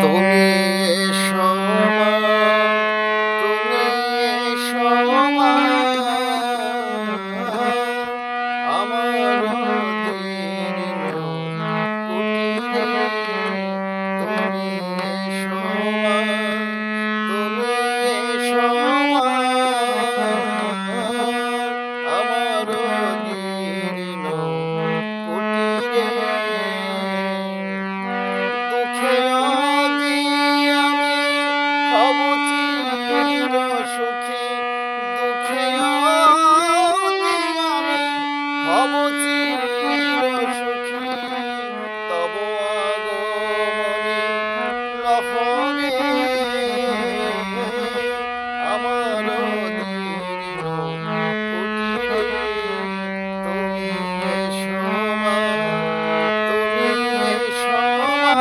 তুমি এসো মা, তুমি এসো মা, আমার দীর্ঘ কুটিরে। তুমি এসো মা, তুমি এসো মা, আমার দীর্ঘ কুটিরে। দুঃখে আজি আমি হব চির সুখী, দুঃখে আজি আমি হব চির সুখী। তব আগমনী লহরে আমার দীর্ঘ কুটিরে। তুমি এসো মা, তুমি এসো মা,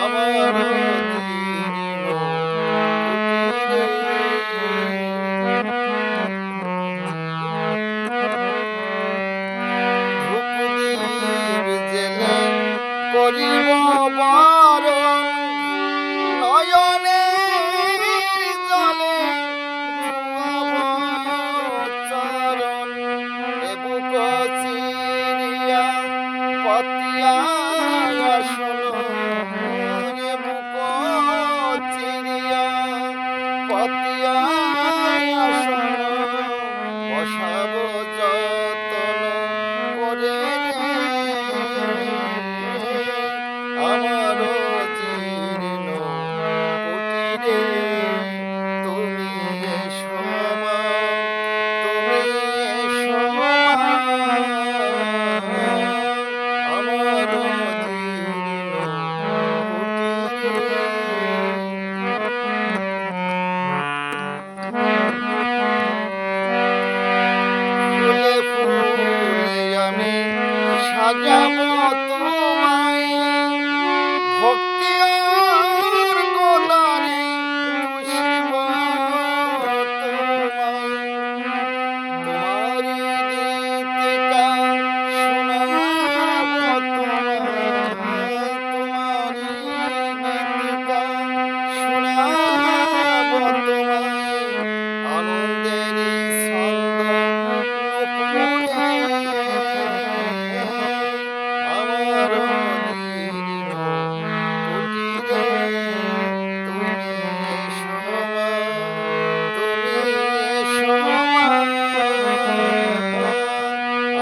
আমার দীর্ঘ কুটিরে। ধূপদীপ জেলে করিব বরণ, নয়নে জলে ধোয়াব চরণ। এ বুক চিরিয়া পাতিয়া শোনো, এ বুক চিরিয়া পাতিয়া শোনো। বসাব যতন করে আমার জীর্ণ কুটিরে। তুমি এসো মা, তুমি এসো মা, আমার জীর্ণ কুটিরে। ফুলে ফুলে আমি সাজাবো তোমায়, ভক্তি আর গোলারে তুষিব তোমায়। তোমারি গীতিকা শোনাবো তোমায়, তোমারি গীতিকা শোনাবো তোমায়। আনন্দেরই ছন্দ নুপুরে আমার দীর্ঘ কুটিরে। তুমি এসো মা, তুমি এসো মা,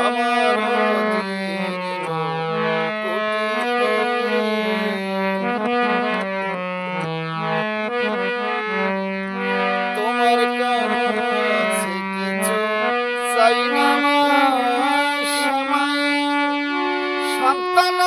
আমার দীর্ঘ কুটিরে। তোমার কাছে কিছু চাই না মা, শ্যামাই সন্তান